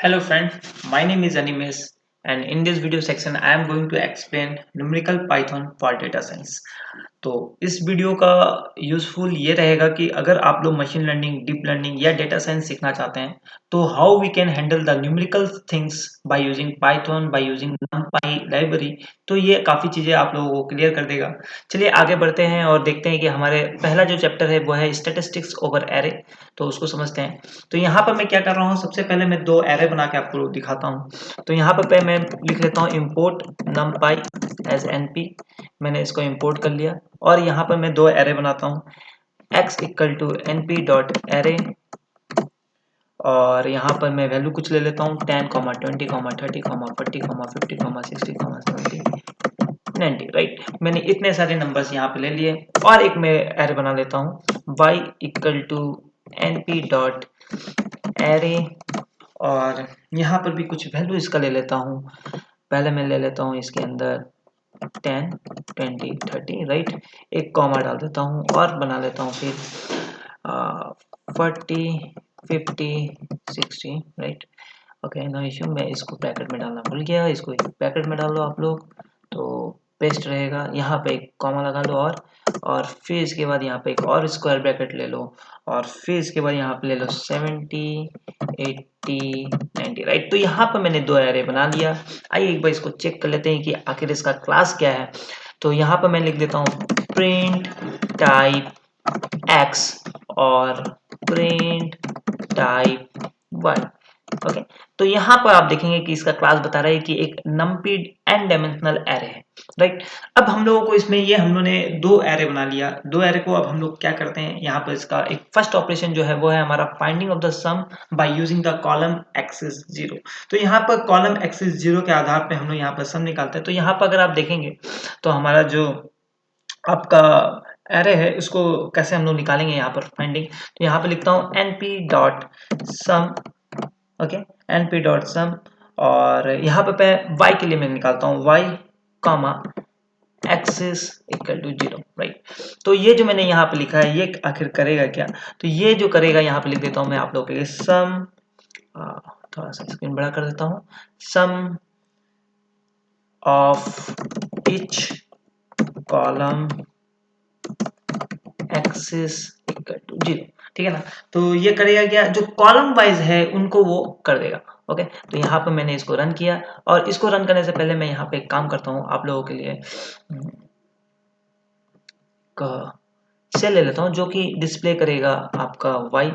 Hello friend, my name is Animes and in this video section I am going to explain numerical Python for data science. तो इस video का useful ये रहेगा कि अगर आप लोग मशीन लर्निंग, डीप लर्निंग या डेटा साइंस सीखना चाहते हैं तो how we can handle the numerical things by using python, by using numpy library, तो ये काफ़ी चीज़ें आप लोगों को क्लियर कर देगा। चलिए आगे बढ़ते हैं और देखते हैं कि हमारे पहला जो चैप्टर है वो है स्टैटिस्टिक्स ओवर एरे, तो उसको समझते हैं। तो यहाँ पर मैं क्या कर रहा हूँ, सबसे पहले मैं दो एरे बना के आपको दिखाता हूँ। तो यहाँ पर मैं लिख लेता हूँ इम्पोर्ट numpy एज np, मैंने इसको इंपोर्ट कर लिया और यहाँ पर मैं दो एरे बनाता हूँ x equal to N P dot array और यहाँ पर मैं वैल्यू कुछ ले लेता हूँ 10, 20, 30, 40, 50, 60, 70, 90। राइट, मैंने इतने सारे नंबर्स यहाँ पे ले लिए और एक मैं एरे बना लेता हूँ y equal to N P dot array और यहाँ पर भी कुछ वैल्यू इसका ले लेता हूँ। पहले मैं ले लेता हूँ इसके अंदर 10, 20, 30। राइट, एक कॉमा डाल देता हूँ और बना लेता हूँ फिर 40, 50, 60। Right, okay, no issue. मैं इसको ब्रैकेट में डालना भूल गया, इसको ब्रैकेट में डाल लो आप लोग तो पेस्ट रहेगा। यहाँ पे एक कॉमा लगा लो और फिर इसके बाद यहाँ पे एक और स्क्वायर ब्रैकेट ले लो और फिर इसके बाद यहाँ पे ले लो 70, 80, 90। राइट, तो यहाँ पर मैंने दो एरे बना लिया। आइए एक बार इसको चेक कर लेते हैं कि आखिर इसका क्लास क्या है। तो यहाँ पर मैं लिख देता हूँ प्रिंट टाइप x और प्रिंट टाइप y। ओके, तो यहाँ पर आप देखेंगे कि इसका क्लास बता रहा है कि एक numpy n डायमेंशनल एरे है। राइट, अब हम लोगों को इसमें ये हम लोगों ने दो एरे बना लिया। दो एरे को अब हम लोग क्या करते हैं, यहाँ पर इसका एक फर्स्ट ऑपरेशन जो है वो है हमारा finding of the sum by using the column axis 0। तो यहाँ पर कॉलम एक्सिस 0 के आधार पे हम लोग यहाँ पर सम निकालते हैं। तो यहाँ पर अगर आप देखेंगे तो हमारा जो आपका एरे है उसको कैसे हम लोग निकालेंगे यहाँ पर फाइंडिंग। तो यहाँ पे लिखता हूँ np डॉट सम। ओके, np डॉट सम और यहाँ पे मैं y के लिए मैं निकालता हूँ y comma axis equal to 0। Right, तो ये जो मैंने यहाँ पे लिखा है ये आखिर करेगा क्या, तो ये जो करेगा यहाँ पे लिख देता हूँ मैं आप लोगों के लिए सम, थोड़ा सा स्क्रीन बड़ा कर देता हूँ, sum of each column axis equal to 0। ठीक है ना, तो ये करेगा क्या, जो कॉलम वाइज है उनको वो कर देगा। ओके, तो यहाँ पर मैंने इसको रन किया और इसको रन करने से पहले मैं यहाँ पे एक काम करता हूँ आप लोगों के लिए, सेल ले लेता हूँ जो कि डिस्प्ले करेगा आपका y।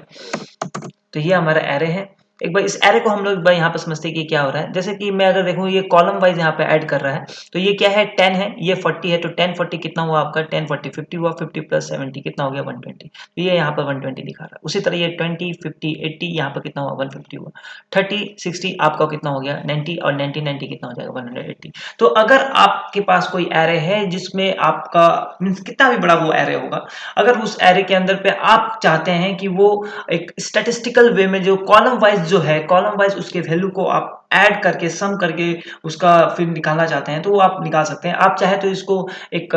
तो ये हमारा एरे है। एक बार इस एरे को हम लोग एक बार यहाँ पे समझते हैं कि क्या हो रहा है। जैसे कि मैं अगर देखूँ ये कॉलम वाइज यहाँ पे ऐड कर रहा है, तो ये क्या है 10 है, ये 40 है, तो 10 40 कितना हुआ आपका 10 40 50 हुआ, 50 प्लस 70 कितना हो गया 120। तो ये यहाँ पर 120 दिखा रहा है। उसी तरह ये 20 50 80 यहाँ पर कितना हुआ 150 हुआ, 30 60 आपका कितना हो गया 90 और 90 90 कितना हो जाएगा 180। तो अगर आपके पास कोई एरे है जिसमें आपका मीन्स कितना भी बड़ा वो एरे होगा, अगर उस एरे के अंदर पे आप चाहते हैं कि वो एक स्टैटिस्टिकल वे में जो कॉलम वाइज जो है, कॉलम वाइज उसके वैल्यू को आप ऐड करके सम करके उसका फिर निकालना चाहते हैं तो वो आप निकाल सकते हैं। आप चाहे तो इसको एक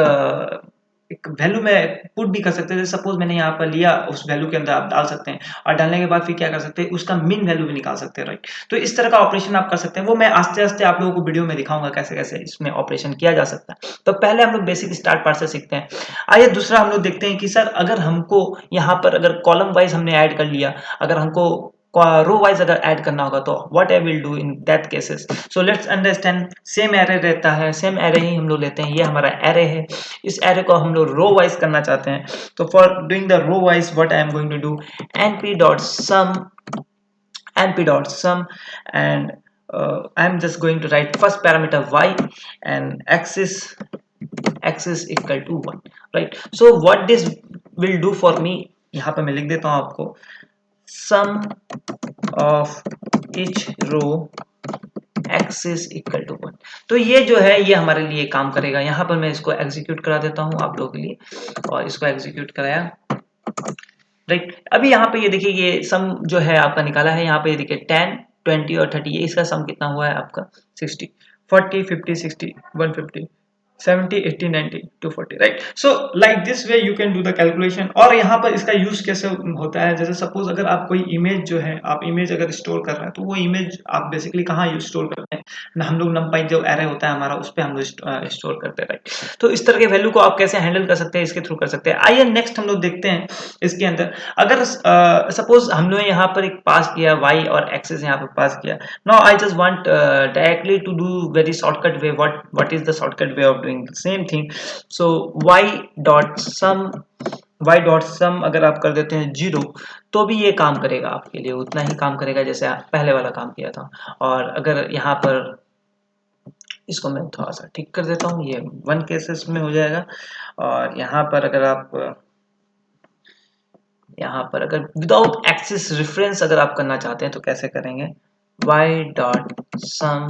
एक वैल्यू में पुट भी कर सकते हैं। सपोज मैंने यहाँ पर लिया, उस वैल्यू के अंदर आप डाल सकते हैं और डालने के बाद फिर क्या कर सकते हैं, उसका मीन वैल्यू भी निकाल सकते हैं। राइट, तो इस तरह का ऑपरेशन आप कर सकते हैं। वो मैं आस्ते आस्ते आप लोगों को वीडियो में दिखाऊंगा कैसे कैसे इसमें ऑपरेशन किया जा सकता है। तो पहले हम लोग बेसिक स्टार्ट पार्ट से सीखते हैं। आइए दूसरा हम लोग देखते हैं कि सर अगर हमको यहाँ पर अगर कॉलम वाइज हमने ऐड कर लिया, अगर हमको रो वाइज अगर ऐड करना होगा तो what I will do in that cases. So let's understand, same array रहता है, सेम एरे ही हम लोग लेते हैं। ये हमारा एरे है, इस एरे को हम लोग रो वाइज करना चाहते हैं। तो for doing the row wise what I am going to do, np dot sum, np dot sum and I am just going to write first parameter y and axis equal to 1। right, so what this will do for me, यहाँ पे मैं लिख देता हूँ आपको sum of each row axis equal to 1। तो ये जो है ये हमारे लिए काम करेगा। यहाँ पर मैं इसको एग्जीक्यूट करा देता हूँ आप लोगों के लिए और इसको एग्जीक्यूट कराया। राइट, अभी यहाँ पे ये देखिए ये सम जो है आपका निकाला है। यहाँ पे ये देखिए 10 20 और 30, ये इसका सम कितना हुआ है आपका 60, 40 50 60 150 70, 80, 90, 240, right. So like this way you can do the calculation. और यहाँ पर इसका यूज कैसे होता है, जैसे सपोज अगर आप कोई इमेज जो है, आप इमेज अगर स्टोर कर रहे हैं, तो वो इमेज आप बेसिकली कहाँ यूज स्टोर करते हैं ना, हम लोग numpy जो एरे होता है हमारा, उस पर हम लोग स्टोर करते हैं, राइट। तो इस तरह के वैल्यू को आप कैसे हैंडल कर सकते हैं, इसके थ्रू कर सकते हैं। आइए नेक्स्ट हम लोग देखते हैं इसके अंदर। अगर सपोज हम लोग यहाँ पर एक पास किया y और एक्सेस यहाँ पर पास किया। Now I just want directly to do very shortcut way. What is the shortcut way of doing the same thing? So y dot sum अगर आप कर देते हैं 0, तो भी ये काम करेगा आपके लिए, उतना ही काम करेगा जैसे आप पहले वाला काम किया था। और अगर यहाँ पर इसको मैं थोड़ा सा ठीक कर देता हूँ, ये 1 केसेस में हो जाएगा। और यहाँ पर अगर आप यहाँ पर अगर विदाउट एक्सिस रेफरेंस अगर आप करना चाहते हैं तो कैसे करेंगे, y डॉट सम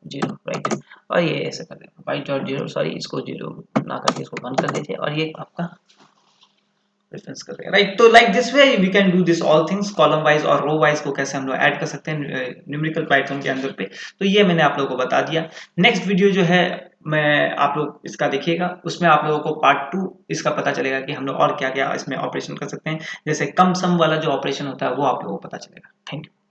0, राइट। और ये ऐसे कर देंगे y डॉट 0, सॉरी इसको 0 ना करके इसको 1 कर दीजिए, और ये आपका रेफरेंस कर देगा, राइट। तो like this way we can do this all things, column wise और रो वाइज को कैसे हम लोग ऐड कर सकते हैं न्यूमेरिकल पाइथन के अंदर पे। तो ये मैंने आप लोगों को बता दिया। नेक्स्ट वीडियो जो है मैं आप लोग इसका देखिएगा, उसमें आप लोगों को पार्ट 2 इसका पता चलेगा कि हम लोग और क्या क्या इसमें ऑपरेशन कर सकते हैं, जैसे कम सम वाला जो ऑपरेशन होता है वो आप लोगों को पता चलेगा। Thank you.